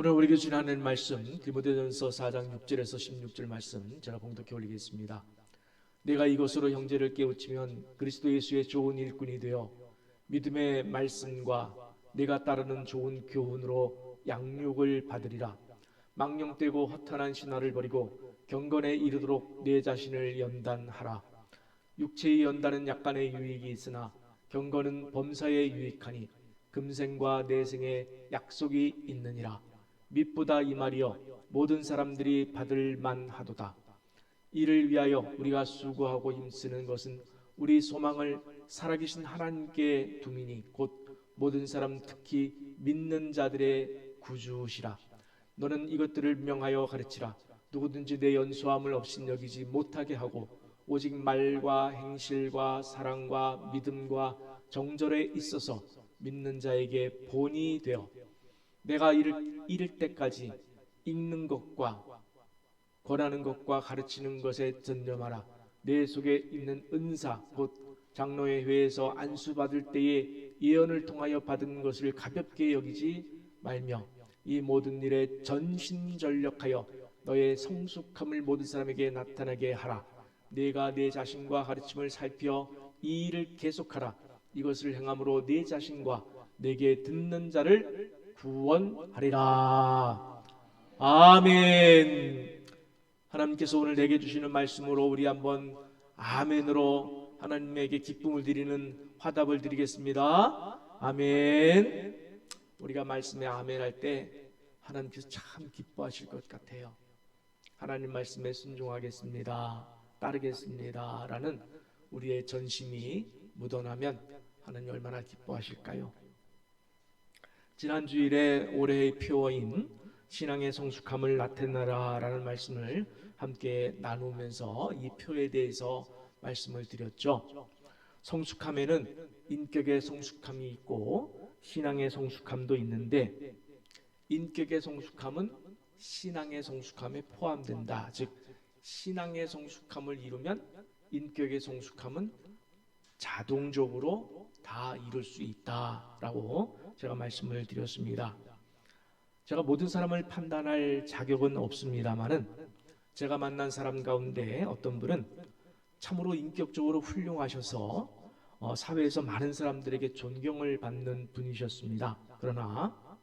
오늘 우리에게 주신 하나님 말씀 디모데전서 4장 6절에서 16절 말씀 제가 봉독해 올리겠습니다. 내가 이것으로 형제를 깨우치면 그리스도 예수의 좋은 일꾼이 되어 믿음의 말씀과 내가 따르는 좋은 교훈으로 양육을 받으리라. 망령되고 허탄한 신화를 버리고 경건에 이르도록 내 자신을 연단하라. 육체의 연단은 약간의 유익이 있으나 경건은 범사에 유익하니 금생과 내생에 약속이 있느니라. mit보다 이 말이여 모든 사람들이 받을 만하도다. 이를 위하여 우리가 수고하고 힘쓰는 것은 우리 소망을 살아계신 하나님께 두미니 곧 모든 사람 특히 믿는 자들의 구주시라. 너는 이것들을 명하여 가르치라. 누구든지 내 연소함을 없인 여기지 못하게 하고 오직 말과 행실과 사랑과 믿음과 정절에 있어서 믿는 자에게 본이 되어 내가 이를 때까지 읽는 것과 권하는 것과 가르치는 것에 전념하라. 내 속에 있는 은사 곧 장로의 회에서 안수받을 때에 예언을 통하여 받은 것을 가볍게 여기지 말며 이 모든 일에 전심전력하여 너의 성숙함을 모든 사람에게 나타나게 하라. 내가 내 자신과 가르침을 살펴 이 일을 계속하라. 이것을 행함으로 내 자신과 내게 듣는 자를 구원하리라. 아멘. 하나님께서 오늘 내게 주시는 말씀으로 우리 한번 아멘으로 하나님에게 기쁨을 드리는 화답을 드리겠습니다. 아멘. 우리가 말씀에 아멘 할 때 하나님께서 참 기뻐하실 것 같아요. 하나님 말씀에 순종하겠습니다, 따르겠습니다 라는 우리의 전심이 묻어나면 하나님 얼마나 기뻐하실까요? 지난 주일에 올해의 표어인 신앙의 성숙함을 나타내라 라는 말씀을 함께 나누면서 이 표에 대해서 말씀을 드렸죠. 성숙함에는 인격의 성숙함이 있고 신앙의 성숙함도 있는데 인격의 성숙함은 신앙의 성숙함에 포함된다. 즉 신앙의 성숙함을 이루면 인격의 성숙함은 자동적으로 다 이룰 수 있다라고 제가 말씀을 드렸습니다. 제가 모든 사람을 판단할 자격은 없습니다만은 제가 만난 사람 가운데 어떤 분은 참으로 인격적으로 훌륭하셔서 사회에서 많은 사람들에게 존경을 받는 분이셨습니다. 그러나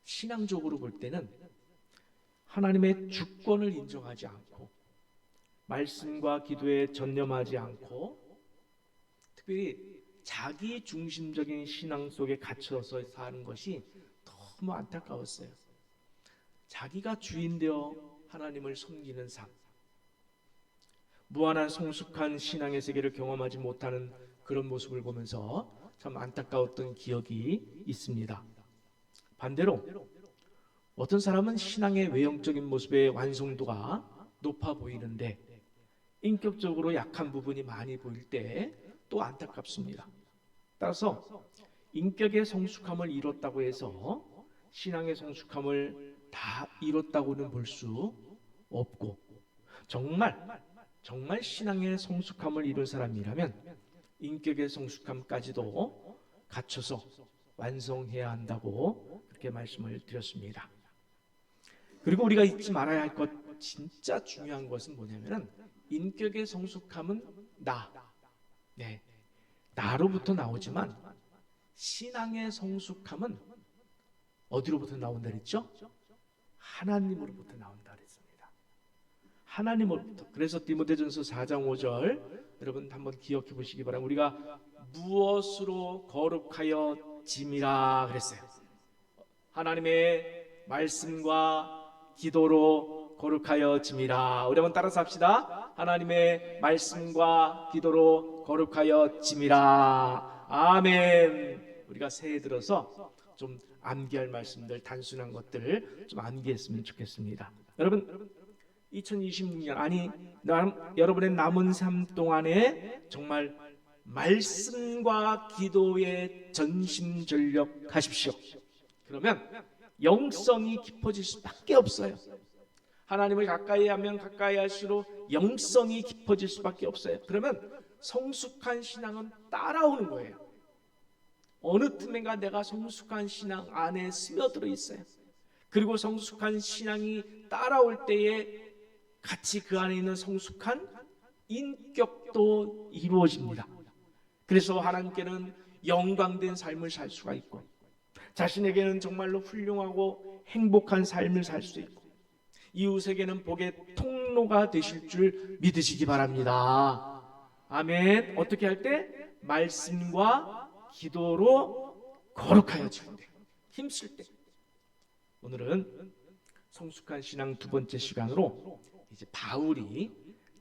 신앙적으로 볼 때는 하나님의 주권을 인정하지 않고 말씀과 기도에 전념하지 않고 특별히 자기 중심적인 신앙 속에 갇혀서 사는 것이 너무 안타까웠어요. 자기가 주인 되어 하나님을 섬기는 삶, 무한한 성숙한 신앙의 세계를 경험하지 못하는 그런 모습을 보면서 참 안타까웠던 기억이 있습니다. 반대로 어떤 사람은 신앙의 외형적인 모습의 완성도가 높아 보이는데 인격적으로 약한 부분이 많이 보일 때 또 안타깝습니다. 따라서 인격의 성숙함을 이뤘다고 해서 신앙의 성숙함을 다 이뤘다고는 볼 수 없고 정말 신앙의 성숙함을 이룬 사람이라면 인격의 성숙함까지도 갖춰서 완성해야 한다고 그렇게 말씀을 드렸습니다. 그리고 우리가 잊지 말아야 할 것 진짜 중요한 것은 뭐냐면은 인격의 성숙함은 나로부터 나오지만 신앙의 성숙함은 어디로부터 나온다 그랬죠? 하나님으로부터 나온다 그랬습니다. 하나님으로부터. 그래서 디모데전서 4장 5절 여러분 한번 기억해 보시기 바랍니다. 우리가 무엇으로 거룩하여 짐이라 그랬어요. 하나님의 말씀과 기도로 거룩하여 짐이라. 우리 한번 따라서 합시다. 하나님의 말씀과 기도로 거룩하여 짐이라. 아멘. 우리가 새해 들어서 좀 암기할 말씀들, 단순한 것들을 좀 암기했으면 좋겠습니다. 여러분 2026년 여러분의 남은 삶 동안에 정말 말씀과 기도에 전심전력하십시오. 그러면 영성이 깊어질 수밖에 없어요. 하나님을 가까이 하면 가까이 할수록 영성이 깊어질 수밖에 없어요. 그러면 성숙한 신앙은 따라오는 거예요. 어느 틈엔가 내가 성숙한 신앙 안에 스며들어 있어요. 그리고 성숙한 신앙이 따라올 때에 같이 그 안에 있는 성숙한 인격도 이루어집니다. 그래서 하나님께는 영광된 삶을 살 수가 있고, 자신에게는 정말로 훌륭하고 행복한 삶을 살 수 있고, 이웃에게는 복의 통로가 되실 줄 믿으시기 바랍니다. 아멘. 어떻게 할 때? 말씀과 기도로 거룩하여질 때, 힘쓸 때. 오늘은 성숙한 신앙 두 번째 시간으로 이제 바울이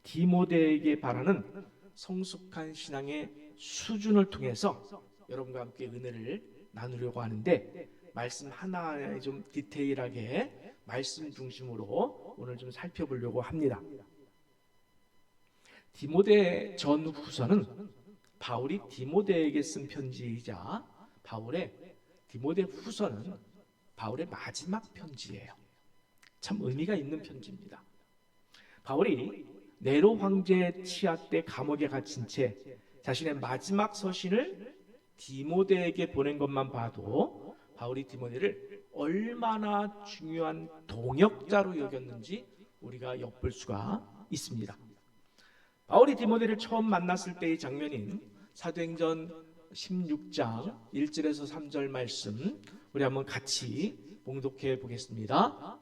디모데에게 바라는 성숙한 신앙의 수준을 통해서 여러분과 함께 은혜를 나누려고 하는데, 말씀 하나하나에 좀 디테일하게 말씀 중심으로 오늘 좀 살펴보려고 합니다. 디모데 전후서는 바울이 디모데에게 쓴 편지이자, 바울의 디모데 후서는 바울의 마지막 편지예요. 참 의미가 있는 편지입니다. 바울이 네로 황제 치하 때 감옥에 갇힌 채 자신의 마지막 서신을 디모데에게 보낸 것만 봐도 바울이 디모데를 얼마나 중요한 동역자로 여겼는지 우리가 엿볼 수가 있습니다. 바울이 디모데를 처음 만났을 때의 장면인 사도행전 16장 1절에서 3절 말씀 우리 한번 같이 봉독해 보겠습니다.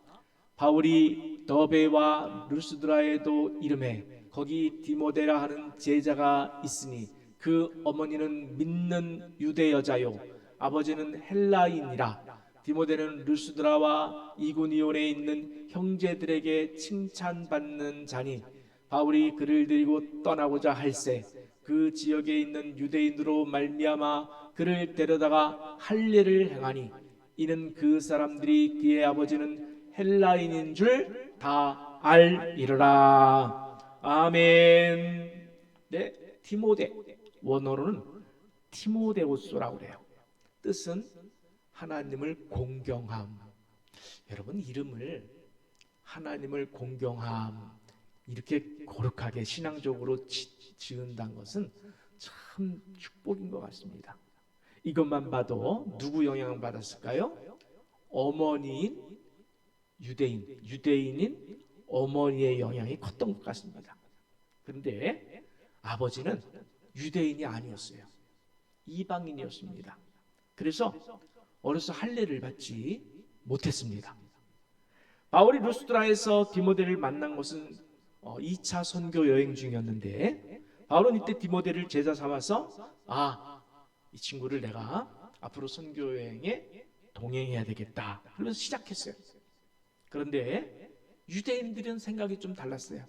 바울이 더베와 루스드라에도 이름해 거기 디모데라 하는 제자가 있으니 그 어머니는 믿는 유대 여자요 아버지는 헬라인이라. 디모데는 루스드라와 이고니온에 있는 형제들에게 칭찬받는 자니 바울이 그를 데리고 떠나고자 할새 그 지역에 있는 유대인으로 말미암아 그를 데려다가 할례를 행하니 이는 그 사람들이 그의 아버지는 헬라인인 줄 다 알리라. 아멘. 네, 디모데 원어로는 티모데우스라고 그래요. 뜻은 하나님을 공경함. 여러분, 이름을 하나님을 공경함 이렇게 거룩하게 신앙적으로 지은다는 것은 참 축복인 것 같습니다. 이것만 봐도 누구 영향을 받았을까요? 어머니인 유대인인 어머니의 영향이 컸던 것 같습니다. 그런데 아버지는 유대인이 아니었어요. 이방인이었습니다. 그래서 어려서 할례를 받지 못했습니다. 바울이 루스드라에서 디모데를 만난 것은 2차 선교 여행 중이었는데, 바울은 이때 디모데를 제자 삼아서 이 친구를 내가 앞으로 선교 여행에 동행해야 되겠다 그러면서 시작했어요. 그런데 유대인들은 생각이 좀 달랐어요.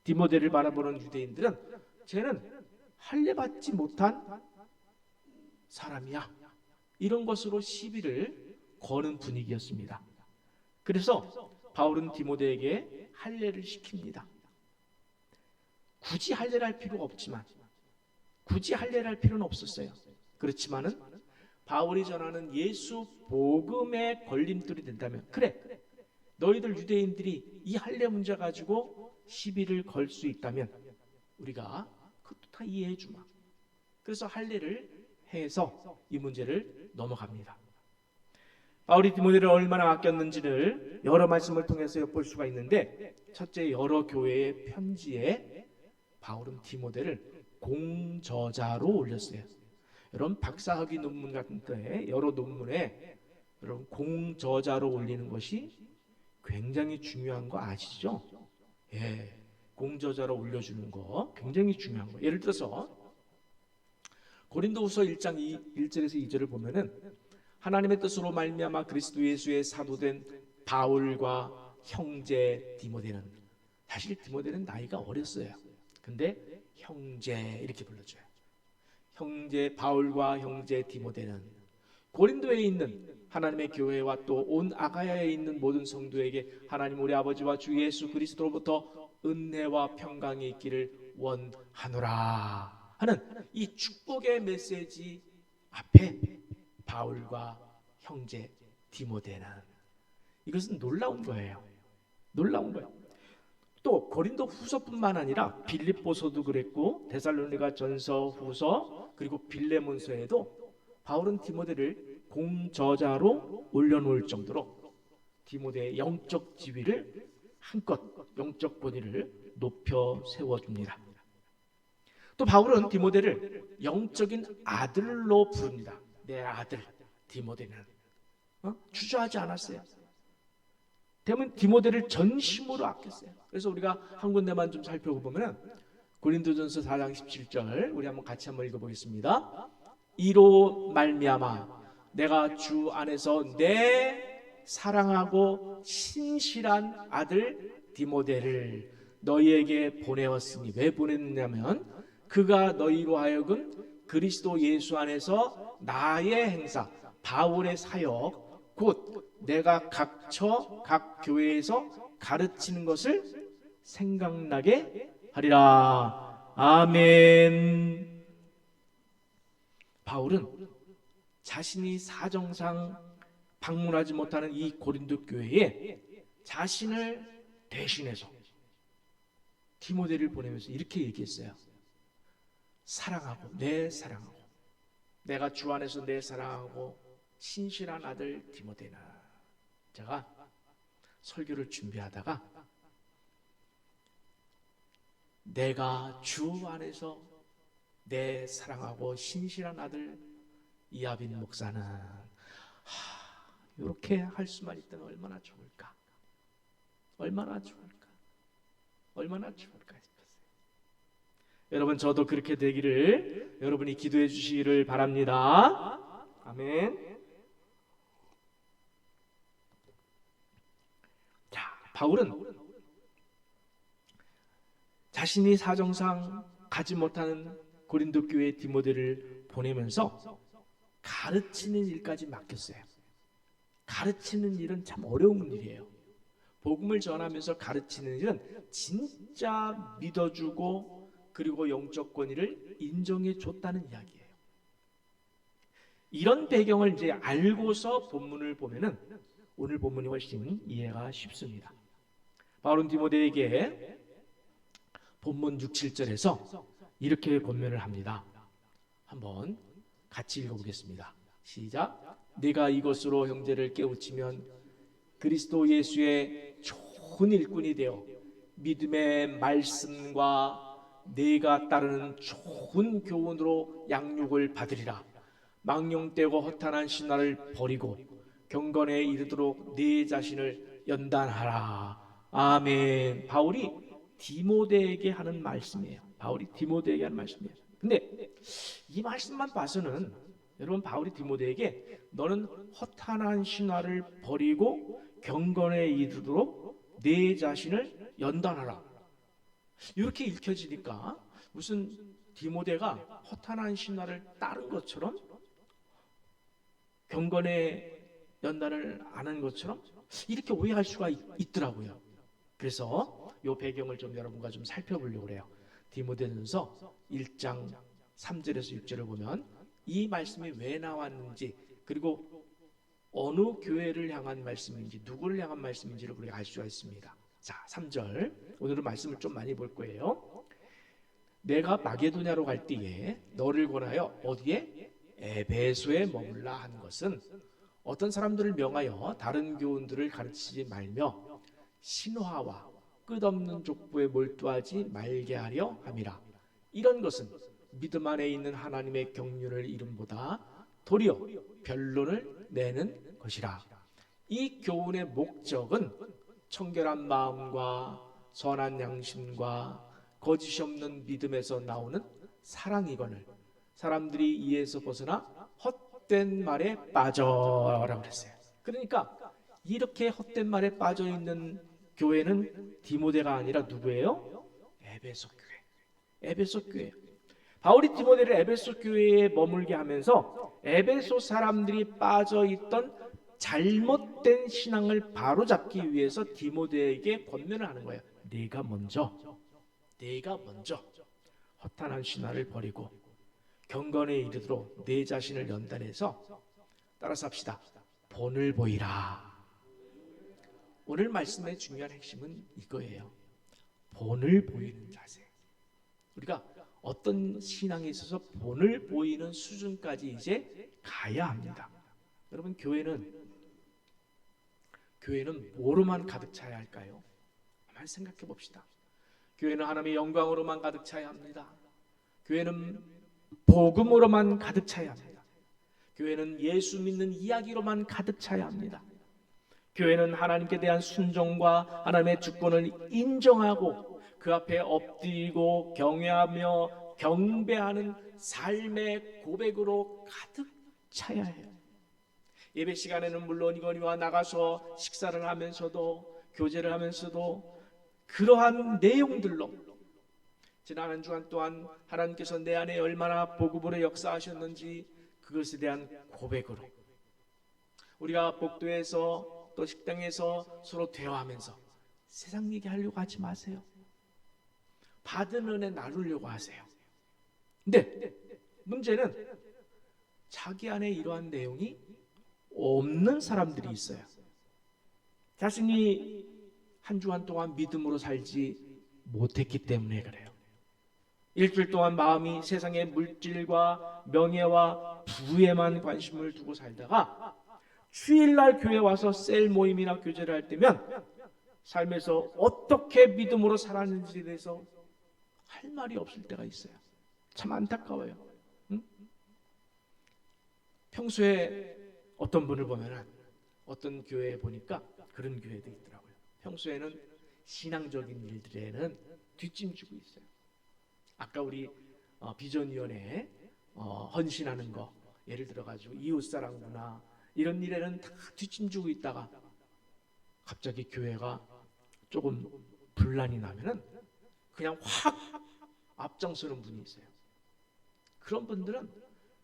디모데를 바라보는 유대인들은 쟤는 할례 받지 못한 사람이야, 이런 것으로 시비를 거는 분위기였습니다. 그래서 바울은 디모데에게 할례를 시킵니다. 굳이 할례를 할 필요가 없지만, 굳이 할례를 할 필요는 없었어요. 그렇지만은 바울이 전하는 예수 복음의 걸림돌이 된다면, 그래, 너희들 유대인들이 이 할례 문제 가지고 시비를 걸 수 있다면 우리가 그것도 다 이해해 주마. 그래서 할례를 해서 이 문제를 넘어갑니다. 바울이 디모데를 얼마나 아꼈는지를 여러 말씀을 통해서 엿볼 수가 있는데, 첫째, 여러 교회의 편지에 바울은 디모데를 공저자로 올렸어요. 여러분, 박사학위 논문 같은 때 여러 논문에 여러분 공저자로 올리는 것이 굉장히 중요한 거 아시죠? 예, 공저자로 올려주는 거 굉장히 중요한 거. 예를 들어서 고린도후서 1장 1절에서 2절을 보면은 하나님의 뜻으로 말미암아 그리스도 예수의 사도된 바울과 형제 디모데는, 사실 디모데는 나이가 어렸어요. 근데 형제 이렇게 불러줘요. 형제 바울과 형제 디모데는 고린도에 있는 하나님의 교회와 또 온 아가야에 있는 모든 성도에게 하나님 우리 아버지와 주 예수 그리스도로부터 은혜와 평강이 있기를 원하노라 하는 이 축복의 메시지 앞에 바울과 형제 디모데는, 이것은 놀라운 거예요. 놀라운 거예요. 또 고린도 후서뿐만 아니라 빌립보서도 그랬고 데살로니가 전서, 후서, 그리고 빌레몬서에도 바울은 디모데를 공저자로 올려놓을 정도로 디모데의 영적 지위를 한껏 영적 권위를 높여 세워줍니다. 또 바울은 디모데를 영적인 아들로 부릅니다. 내 아들 디모데는 주저하지 않았어요. 때문에 디모데를 전심으로 아꼈어요. 그래서 우리가 한 군데만 좀 살펴보면 고린도전서 4장 17절 우리 같이 한번 읽어보겠습니다. 이로 말미암아 내가 주 안에서 내 사랑하고 신실한 아들 디모데를 너희에게 보내었으니, 왜 보냈냐면 그가 너희로 하여금 그리스도 예수 안에서 나의 행사 바울의 사역 곧 내가 각처 각 교회에서 가르치는 것을 생각나게 하리라. 아멘. 바울은 자신이 사정상 방문하지 못하는 이 고린도 교회에 자신을 대신해서 디모데를 보내면서 이렇게 얘기했어요. 사랑하고 내 사랑하고 내가 주 안에서 내 사랑하고 신실한 아들 디모데나. 제가 설교를 준비하다가 내가 주 안에서 내 사랑하고 신실한 아들 이하빈 목사는 이렇게 할 수만 있다면 얼마나 좋을까, 얼마나 좋을까, 얼마나 좋을까 싶었어요. 여러분, 저도 그렇게 되기를 여러분이 기도해 주시기를 바랍니다. 아멘. 자, 바울은 자신이 사정상 가지 못하는 고린도 교회 디모데를 보내면서 가르치는 일까지 맡겼어요. 가르치는 일은 참 어려운 일이에요. 복음을 전하면서 가르치는 일은 진짜 믿어주고 그리고 영적 권위를 인정해 줬다는 이야기예요. 이런 배경을 이제 알고서 본문을 보면은 오늘 본문이 훨씬 이해가 쉽습니다. 바울은 디모데에게 본문 6, 7절에서 이렇게 권면을 합니다. 한번 같이 읽어보겠습니다. 시작. 네가 이것으로 형제를 깨우치면 그리스도 예수의 좋은 일꾼이 되어 믿음의 말씀과 네가 따르는 좋은 교훈으로 양육을 받으리라. 망령되고 허탄한 신화를 버리고 경건에 이르도록 네 자신을 연단하라. 아멘. 바울이 디모데에게 하는 말씀이에요. 바울이 디모데에게 하는 말씀이에요. 근데 이 말씀만 봐서는 여러분, 바울이 디모데에게 너는 허탄한 신화를 버리고 경건에 이르도록 네 자신을 연단하라, 이렇게 읽혀지니까 무슨 디모데가 허탄한 신화를 따른 것처럼 경건에 연단을 안 한 것처럼 이렇게 오해할 수가 있더라고요. 그래서 이 배경을 좀 여러분과 좀 살펴보려고 해요. 디모데전서 1장 3절에서 6절을 보면 이 말씀이 왜 나왔는지, 그리고 어느 교회를 향한 말씀인지, 누구를 향한 말씀인지를 우리가 알 수가 있습니다. 자, 3절. 오늘은 말씀을 좀 많이 볼 거예요. 내가 마게도냐로 갈 때에 너를 권하여 어디에? 에베소에 머물라 한 것은 어떤 사람들을 명하여 다른 교훈들을 가르치지 말며 신화와 끝없는 족보에 몰두하지 말게 하려 함이라. 이런 것은 믿음 안에 있는 하나님의 경륜을 이름보다 도리어 변론을 내는 것이라. 이 교훈의 목적은 청결한 마음과 선한 양심과 거짓이 없는 믿음에서 나오는 사랑이거늘 사람들이 이에서 벗어나 헛된 말에 빠져라고 그랬어요. 그러니까 이렇게 헛된 말에 빠져 있는 교회는 디모데가 아니라 누구예요? 에베소 교회. 에베소 교회. 바울이 디모데를 에베소 교회에 머물게 하면서 에베소 사람들이 빠져 있던 잘못된 신앙을 바로잡기 위해서 디모데에게 권면을 하는 거예요. 네가 먼저 허탄한 신화를 버리고 경건에 이르도록 네 자신을 연단해서, 따라서 합시다, 본을 보이라. 오늘 말씀의 중요한 핵심은 이거예요. 본을 보이는 자세. 우리가 어떤 신앙에 있어서 본을 보이는 수준까지 이제 가야 합니다. 여러분, 교회는 교회는 뭐로만 가득 차야 할까요? 한번 생각해 봅시다. 교회는 하나님의 영광으로만 가득 차야 합니다. 교회는 복음으로만 가득 차야 합니다. 교회는 예수 믿는 이야기로만 가득 차야 합니다. 교회는 하나님께 대한 순종과 하나님의 주권을 인정하고 그 앞에 엎드리고 경외하며 경배하는 삶의 고백으로 가득 차야 해요. 예배 시간에는 물론이거니와 나가서 식사를 하면서도 교제를 하면서도 그러한 내용들로 지난 한 주간 동안 하나님께서 내 안에 얼마나 복음으로 역사하셨는지 그것에 대한 고백으로 우리가 복도에서 또 식당에서 서로 대화하면서 세상 얘기하려고 하지 마세요. 받은 은혜 나누려고 하세요. 근데 문제는 자기 안에 이러한 내용이 없는 사람들이 있어요. 자신이 한 주간 동안 믿음으로 살지 못했기 때문에 그래요. 일주일 동안 마음이 세상의 물질과 명예와 부에만 관심을 두고 살다가 주일날 교회 와서 셀 모임이나 교제를 할 때면 삶에서 어떻게 믿음으로 살았는지에 대해서 할 말이 없을 때가 있어요. 참 안타까워요. 응? 평소에 어떤 분을 보면 어떤 교회에 보니까 그런 교회도 있더라고요. 평소에는 신앙적인 일들에는 뒷짐지고 있어요. 아까 우리 비전위원회에 헌신하는 거 예를 들어가지고 이웃사랑 문화 이런 일에는 다 뒷짐지고 있다가 갑자기 교회가 조금 분란이 나면은 그냥 확 앞장서는 분이 있어요. 그런 분들은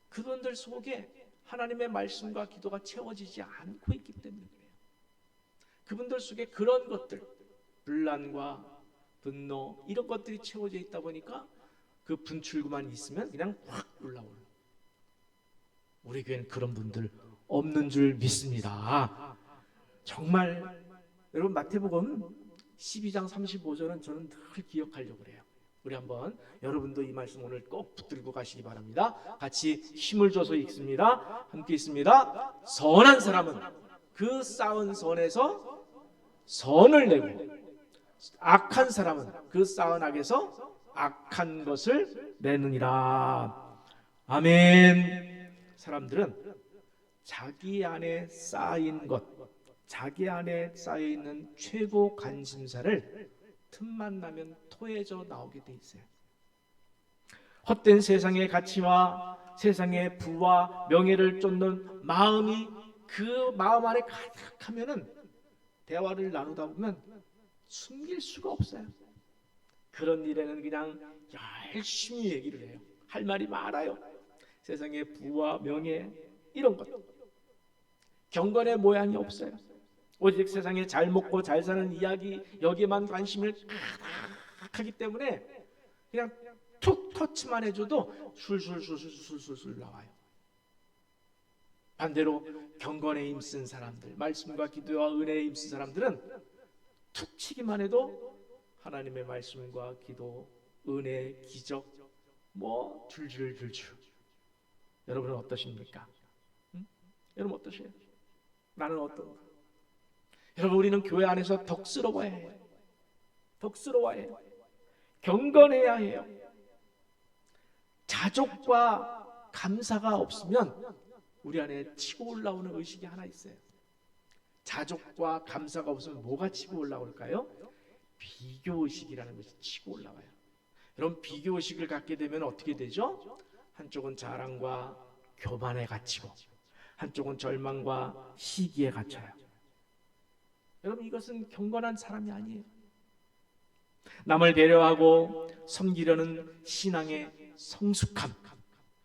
그분들 속에 하나님의 말씀과 기도가 채워지지 않고 있기 때문에 그래요. 그분들 속에 그런 것들, 분란과 분노 이런 것들이 채워져 있다 보니까 그 분출구만 있으면 그냥 확 올라오는. 우리 교회는 그런 분들 없는 줄 믿습니다. 정말 여러분 마태복음 12장 35절은 저는 늘 기억하려고 그래요. 우리 한번 여러분도 이 말씀 오늘 꼭 붙들고 가시기 바랍니다. 같이 힘을 줘서 읽습니다. 함께 읽습니다. 선한 사람은 그 쌓은 선에서 선을 내고 악한 사람은 그 쌓은 악에서 악한 것을 내느니라. 아멘. 사람들은 자기 안에 쌓인 것, 자기 안에 쌓여있는 최고 관심사를 틈만 나면 토해져 나오게 돼 있어요. 헛된 세상의 가치와 세상의 부와 명예를 쫓는 마음이 그 마음 안에 가득하면은 대화를 나누다 보면 숨길 수가 없어요. 그런 일에는 그냥 열심히 얘기를 해요. 할 말이 많아요. 세상의 부와 명예 이런 것. 경건의 모양이 없어요. 오직 세상에 잘 먹고 잘 사는 이야기 여기에만 관심을 하기 때문에 그냥 툭 터치만 해줘도 술술술술술술 나와요. 반대로 경건에 힘쓴 사람들, 말씀과 기도와 은혜에 힘쓴 사람들은 툭 치기만 해도 하나님의 말씀과 기도, 은혜, 기적 뭐 줄줄줄줄. 여러분은 어떠십니까? 응? 여러분 어떠세요? 나는 어떤가? 여러분 우리는 교회 안에서 덕스러워야 해요. 덕스러워야 해요. 경건해야 해요. 자족과 감사가 없으면 우리 안에 치고 올라오는 의식이 하나 있어요. 자족과 감사가 없으면 뭐가 치고 올라올까요? 비교의식이라는 것이 치고 올라와요. 여러분 비교의식을 갖게 되면 어떻게 되죠? 한쪽은 자랑과 교만에 갇히고 한쪽은 절망과 시기에 갇혀요. 여러분 이것은 경건한 사람이 아니에요. 남을 배려하고 섬기려는 신앙의 성숙함,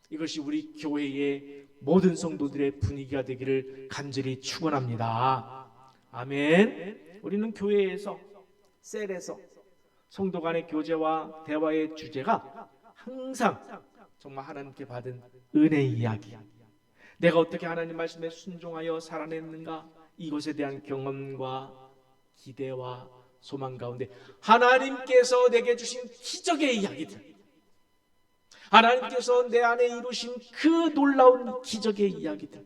이것이 우리 교회의 모든 성도들의 분위기가 되기를 간절히 축원합니다. 아멘. 우리는 교회에서 셀에서 성도 간의 교제와 대화의 주제가 항상 정말 하나님께 받은 은혜의 이야기, 내가 어떻게 하나님 말씀에 순종하여 살아냈는가, 이것에 대한 경험과 기대와 소망 가운데 하나님께서 내게 주신 기적의 이야기들, 하나님께서 내 안에 이루신 그 놀라운 기적의 이야기들,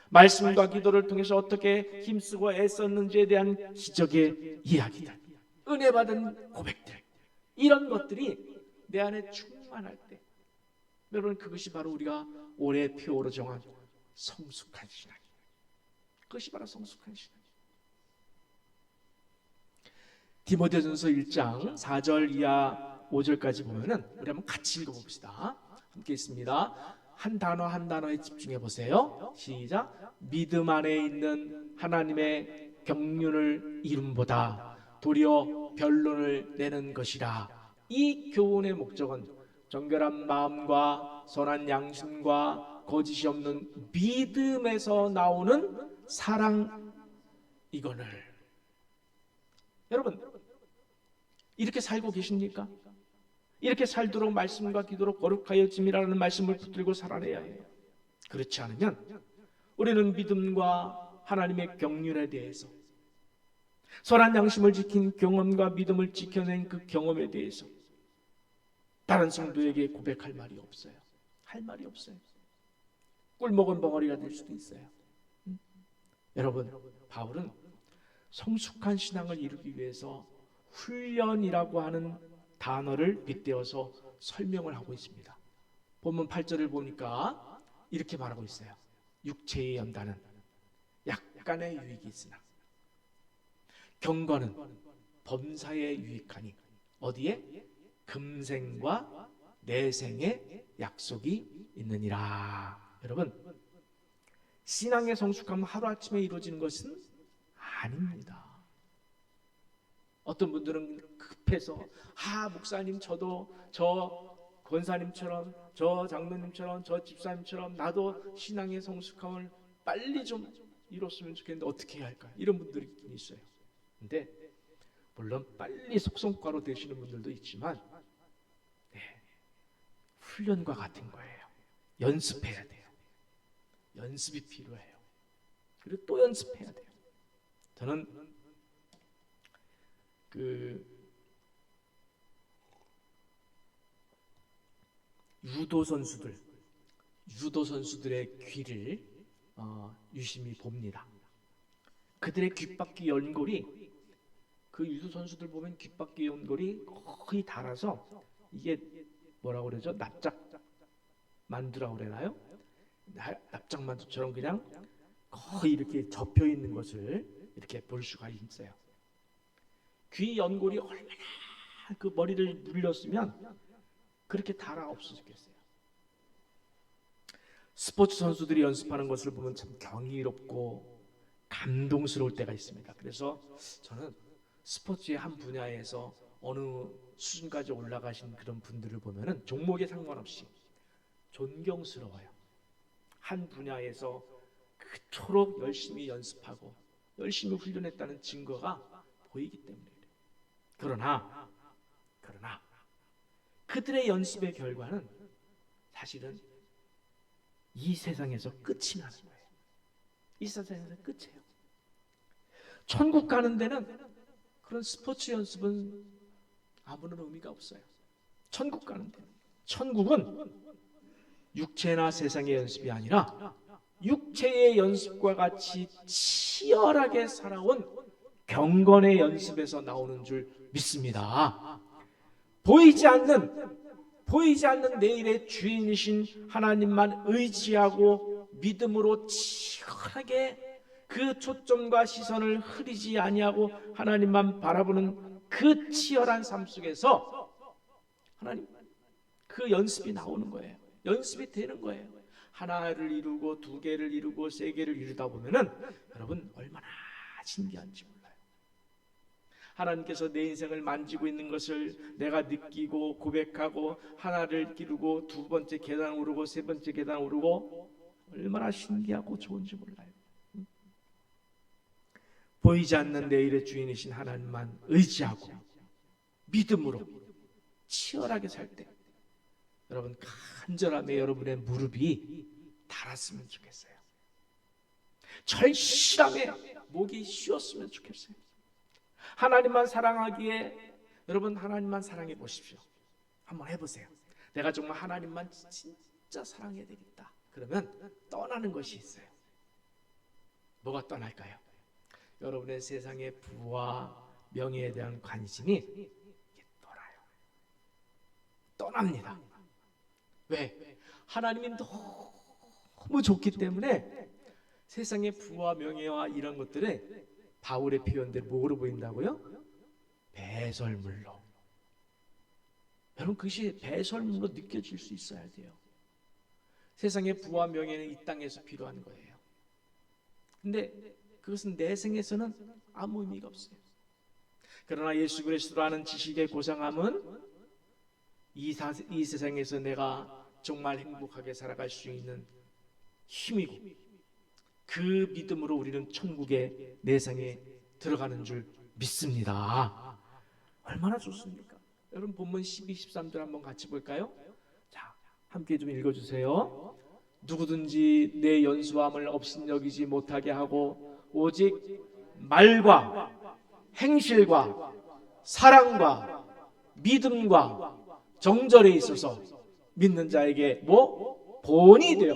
말씀과 기도를 통해서 어떻게 힘쓰고 애썼는지에 대한 기적의 이야기들, 은혜 받은 고백들, 이런 것들이 내 안에 충만할 때, 여러분, 그것이 바로 우리가 올해 표어로 정한 성숙한 신앙이에요. 그것이 바로 성숙한 신앙이에요. 디모데전서 1장 4절 이하 5절까지 보면은 우리 한번 같이 읽어봅시다. 함께 있습니다. 한 단어 한 단어에 집중해 보세요. 시작. 믿음 안에 있는 하나님의 경륜을 이름보다 도리어 변론을 내는 것이라. 이 교훈의 목적은 정결한 마음과 선한 양심과 거짓이 없는 믿음에서 나오는 사랑이거늘. 여러분, 이렇게 살고 계십니까? 이렇게 살도록 말씀과 기도로 거룩하여짐이라는 말씀을 붙들고 살아내야 해요. 그렇지 않으면 우리는 믿음과 하나님의 경륜에 대해서, 선한 양심을 지킨 경험과 믿음을 지켜낸 그 경험에 대해서 다른 성도에게 고백할 말이 없어요. 할 말이 없어요. 꿀먹은 벙어리가 될 수도 있어요. 여러분, 바울은 성숙한 신앙을 이루기 위해서 훈련이라고 하는 단어를 빗대어서 설명을 하고 있습니다. 본문 8절을 보니까 이렇게 말하고 있어요. 육체의 연단은 약간의 유익이 있으나 경건은 범사에 유익하니 어디에? 금생과 내생의 약속이 있느니라. 여러분, 신앙의 성숙함은 하루아침에 이루어지는 것은 아닙니다. 어떤 분들은 급해서 목사님, 저도 저 권사님처럼, 저 장로님처럼, 저 집사님처럼 나도 신앙의 성숙함을 빨리 좀 이뤘으면 좋겠는데 어떻게 해야 할까? 이런 분들이 있긴 있어요. 근데 물론 빨리 속성과로 되시는 분들도 있지만 훈련과 같은 거예요. 연습해야 돼요. 연습이 필요해요. 그리고 또 연습해야 돼요. 저는 유도 선수들의 귀를 유심히 봅니다. 그들의 귓바퀴 연골이, 그 유도 선수들 보면 귓바퀴 연골이 거의 닳아서, 이게 뭐라고 그러죠? 납작 만두라고 그러나요? 납작 만두처럼 그냥 거의 이렇게 접혀 있는 것을 이렇게 볼 수가 있어요. 귀 연골이 얼마나 그 머리를 눌렸으면 그렇게 달아 없어졌겠어요. 스포츠 선수들이 연습하는 것을 보면 참 경이롭고 감동스러울 때가 있습니다. 그래서 저는 스포츠의 한 분야에서 어느 수준까지 올라가신 그런 분들을 보면은 종목에 상관없이 존경스러워요. 한 분야에서 그토록 열심히 연습하고 열심히 훈련했다는 증거가 보이기 때문에 그러나 그들의 연습의 결과는 사실은 이 세상에서 끝이 나는 거예요. 이 세상에서 끝이에요. 천국 가는 데는 그런 스포츠 연습은 아무런 의미가 없어요. 천국 가는 데는. 천국은 육체나 세상의 연습이 아니라 육체의 연습과 같이 치열하게 살아온 경건의 연습에서 나오는 줄 믿습니다. 보이지 않는 내일의 주인이신 하나님만 의지하고 믿음으로 치열하게 그 초점과 시선을 흐리지 아니하고 하나님만 바라보는 그 치열한 삶 속에서 하나님, 그 연습이 나오는 거예요. 연습이 되는 거예요. 하나를 이루고 두 개를 이루고 세 개를 이루다 보면은 여러분 얼마나 신기한지 몰라요. 하나님께서 내 인생을 만지고 있는 것을 내가 느끼고 고백하고 하나를 이루고 두 번째 계단 오르고 세 번째 계단 오르고 얼마나 신기하고 좋은지 몰라요. 보이지 않는 내일의 주인이신 하나님만 의지하고 믿음으로 치열하게 살 때 여러분 간절함에 여러분의 무릎이 닳았으면 좋겠어요. 절실함에 목이 쉬었으면 좋겠어요. 하나님만 사랑하기에 여러분 하나님만 사랑해 보십시오. 한번 해보세요. 내가 정말 하나님만 진짜 사랑해야 되겠다. 그러면 떠나는 것이 있어요. 뭐가 떠날까요? 여러분의 세상의 부와 명예에 대한 관심이 떠납니다. 왜? 하나님이 너무 좋기 때문에 세상의 부와 명예와 이런 것들에 바울의 표현대로 뭐로 보인다고요? 배설물로. 여러분, 그것이 배설물로 느껴질 수 있어야 돼요. 세상의 부와 명예는 이 땅에서 필요한 거예요. 근데 그것은 내 생에서는 아무 의미가 없어요. 그러나 예수 그리스도로 하는 지식의 고상함은 이 세상에서 내가 정말 행복하게 살아갈 수 있는 힘이고, 그 믿음으로 우리는 천국의 내상에 들어가는 줄 믿습니다. 얼마나 좋습니까? 여러분, 본문 12, 13절 한번 같이 볼까요? 자, 함께 좀 읽어주세요. 누구든지 내 연수함을 업신여기지 못하게 하고 오직 말과 행실과 사랑과 믿음과 정절에 있어서 믿는 자에게 본이 되어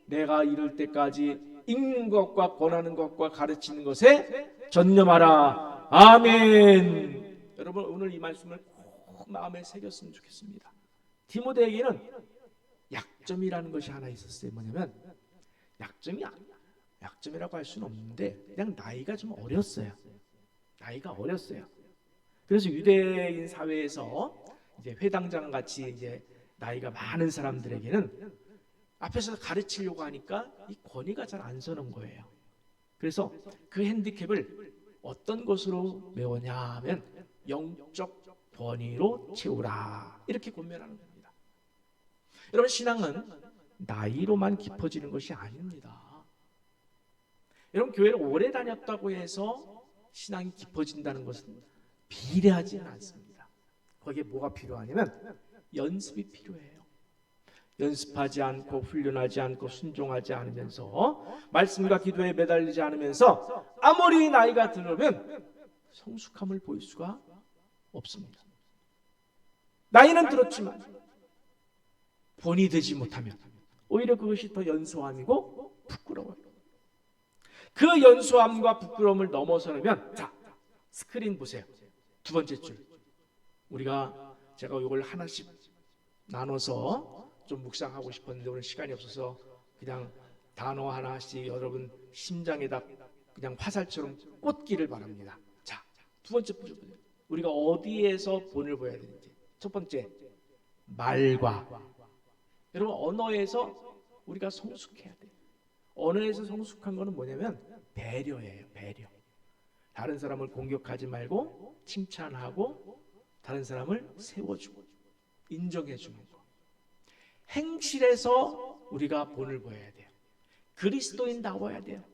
내가 이를 때까지 읽는 것과 권하는 것과 가르치는 것에 전념하라. 아멘. 여러분, 오늘 이 말씀을 꼭 마음에 새겼으면 좋겠습니다. 디모데에게는 약점이라는 것이 하나 있었어요. 뭐냐면 약점이라고 할 수는 없는데 그냥 나이가 좀 어렸어요. 나이가 어렸어요. 그래서 유대인 사회에서 이제 회당장 같이 이제 나이가 많은 사람들에게는 앞에서 가르치려고 하니까 이 권위가 잘 안 서는 거예요. 그래서 그 핸디캡을 어떤 것으로 메우냐 하면 영적 권위로 채우라, 이렇게 권면하는 겁니다. 여러분, 신앙은 나이로만 깊어지는 것이 아닙니다. 여러분, 교회를 오래 다녔다고 해서 신앙이 깊어진다는 것은 비례하지는 않습니다. 거기에 뭐가 필요하냐면 연습이 필요해요. 연습하지 않고 훈련하지 않고 순종하지 않으면서 말씀과 기도에 매달리지 않으면서 아무리 나이가 들으면 성숙함을 보일 수가 없습니다. 나이는 들었지만 본이 되지 못하면 오히려 그것이 더 연소함이고 부끄러워요. 그 연소함과 부끄러움을 넘어서려면, 자, 스크린 보세요. 두 번째 줄. 제가 이걸 하나씩 나눠서 좀 묵상하고 싶었는데 오늘 시간이 없어서 그냥 단어 하나씩 여러분 심장에다 그냥 화살처럼 꽂기를 바랍니다. 자, 두 번째 보세요. 우리가 어디에서 본을 보여야 되는지. 첫 번째, 말과. 여러분, 언어에서 우리가 성숙해야 돼요. 언어에서 성숙한 거는 뭐냐면 배려예요. 배려. 다른 사람을 공격하지 말고 칭찬하고 다른 사람을 세워주고 인정해주는 거. 행실에서 우리가 본을 보여야 돼요. 그리스도인다워야 돼요.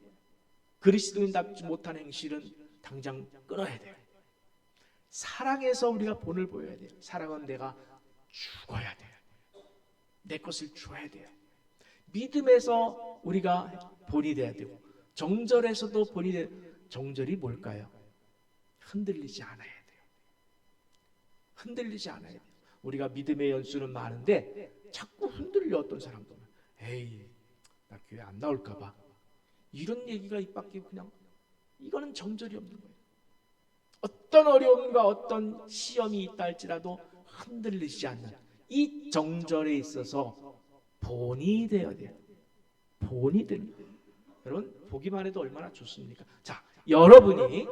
그리스도인답지 못한 행실은 당장 끊어야 돼요. 사랑에서 우리가 본을 보여야 돼요. 사랑은 내가 죽어야 돼요. 내 것을 줘야 돼요. 믿음에서 우리가 본이 돼야 되고, 정절에서도 본이 돼야 돼요. 정절이 뭘까요? 흔들리지 않아야 돼요. 흔들리지 않아야 돼요. 우리가 믿음의 연수는 많은데 자꾸 흔들려. 어떤 사람들은 에이, 나 교회 안 나올까 봐, 이런 얘기가 입 밖에 그냥, 이거는 정절이 없는 거예요. 어떤 어려움과 어떤 시험이 있다 할지라도 흔들리지 않는 이 정절에 있어서 본이 되어야 돼요. 본이 되는 거예요. 여러분, 보기만 해도 얼마나 좋습니까? 자, 여러분이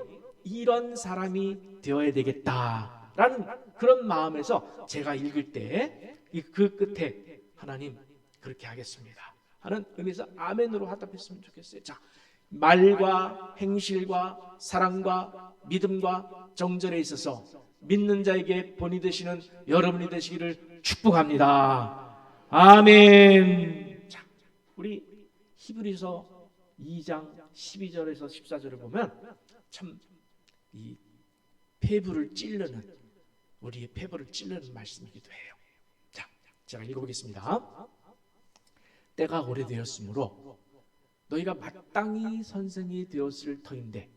이런 사람이 되어야 되겠다라는 그런 마음에서 제가 읽을 때 그 끝에 하나님 그렇게 하겠습니다 하는 의미에서 아멘으로 화답했으면 좋겠어요. 자, 말과 행실과 사랑과 믿음과 정절에 있어서 믿는 자에게 본이 되시는 여러분이 되시기를 축복합니다. 아멘. 자, 우리 히브리서 2장 12절에서 14절을 보면 참 이 폐부를 찌르는, 우리의 폐부를 찌르는 말씀이기도 해요. 자, 제가 읽어보겠습니다. 때가 오래되었으므로 너희가 마땅히 선생이 되었을 터인데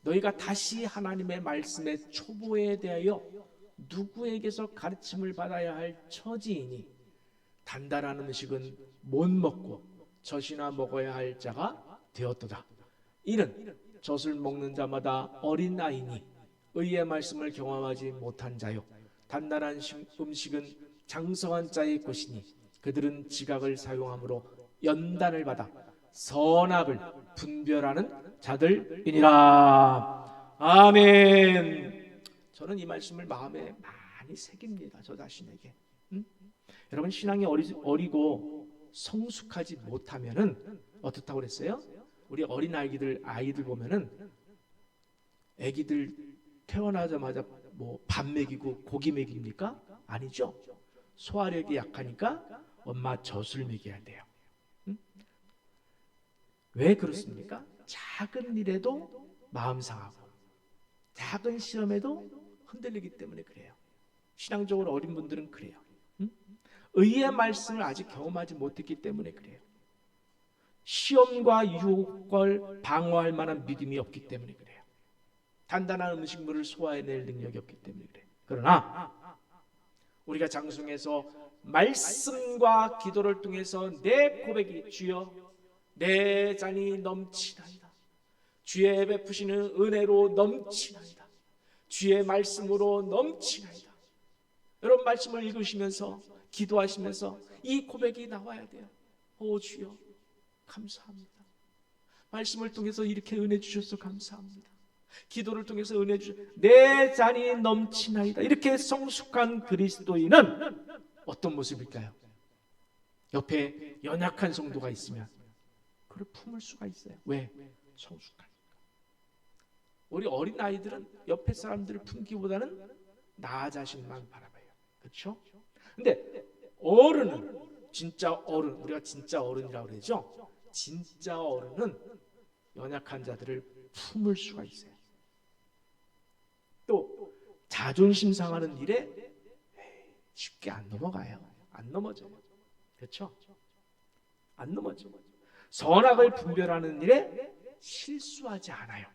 너희가 다시 하나님의 말씀의 초보에 대하여 누구에게서 가르침을 받아야 할 처지이니 단단한 음식은 못 먹고 젖이나 먹어야 할 자가 되었도다. 이는 젖을 먹는 자마다 어린 아이니 의의 말씀을 경험하지 못한 자요 단단한 음식은 장성한 자의 것이니 그들은 지각을 사용함으로 연단을 받아 선악을 분별하는 자들이니라. 아멘. 저는 이 말씀을 마음에 많이 새깁니다. 저 자신에게. 여러분 신앙이 어리고 성숙하지 못하면은 어떻다고 그랬어요? 우리 어린 아이들 보면은 아기들 태어나자마자 뭐 밥 먹이고 고기 먹입니까? 아니죠. 소화력이 약하니까 엄마 젖을 먹여야 돼요. 왜 그렇습니까? 작은 일에도 마음 상하고 작은 시험에도 흔들리기 때문에 그래요. 신앙적으로 어린 분들은 그래요. 의의 말씀을 아직 경험하지 못했기 때문에 그래요. 시험과 유혹을 방어할 만한 믿음이 없기 때문에 그래요. 단단한 음식물을 소화해낼 능력이 없기 때문에 그래요. 그러나 우리가 장성해서 말씀과 기도를 통해서 내 고백이 주여 내 잔이 넘치나이다. 주의 베푸시는 은혜로 넘치나이다. 주의 말씀으로 넘치나이다. 여러분 말씀을 읽으시면서 기도하시면서 이 고백이 나와야 돼요. 오 주여 감사합니다. 말씀을 통해서 이렇게 은혜 주셔서 감사합니다. 기도를 통해서 은혜 주셔서 내 잔이 넘치나이다. 이렇게 성숙한 그리스도인은 어떤 모습일까요? 옆에 연약한 성도가 있으면 그를 품을 수가 있어요. 왜? 성숙하니까. 우리 어린 아이들은 옆에 사람들을 품기보다는 나 자신만 바라봐요. 그렇죠? 근데 어른은 진짜 어른, 우리가 진짜 어른이라고 그러죠. 진짜 어른은 연약한 자들을 품을 수가 있어요. 또 자존심 상하는 일에 쉽게 안 넘어가요. 안 넘어져요. 그렇죠? 안 넘어져요. 선악을 분별하는 일에 실수하지 않아요.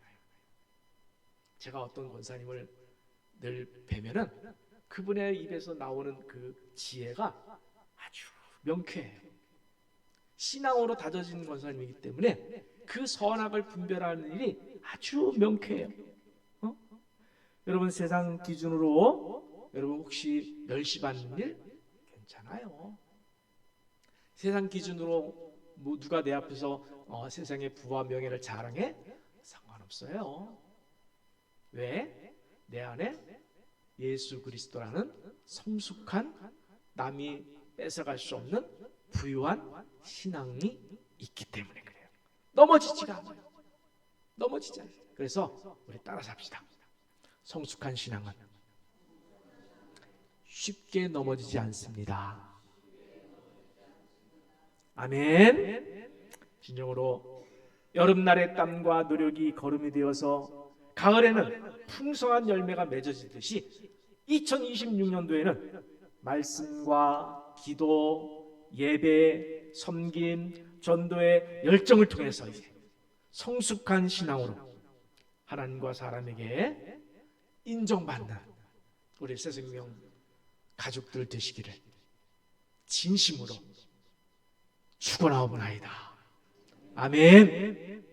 제가 어떤 권사님을 늘 뵈면은 그분의 입에서 나오는 그 지혜가 아주 명쾌해요. 신앙으로 다져진 권사님이기 때문에 그 선악을 분별하는 일이 아주 명쾌해요. 여러분 세상 기준으로 여러분 혹시 멸시받는 일 괜찮아요. 세상 기준으로 뭐 누가 내 앞에서 세상의 부와 명예를 자랑해? 상관없어요. 왜? 내 안에 예수 그리스도라는 성숙한 남이 뺏어갈 수 없는 부유한 신앙이 있기 때문에 그래요. 넘어지지가 않아요. 넘어지지 않아요. 그래서 우리 따라서 합시다. 성숙한 신앙은 쉽게 넘어지지 않습니다. 아멘. 진정으로 여름날의 땀과 노력이 거름이 되어서 가을에는 풍성한 열매가 맺어지듯이 2026년도에는 말씀과 기도, 예배, 섬김, 전도의 열정을 통해서 이제 성숙한 신앙으로 하나님과 사람에게 인정받는 우리 새생명 가족들 되시기를 진심으로 축원하옵나이다. 아멘.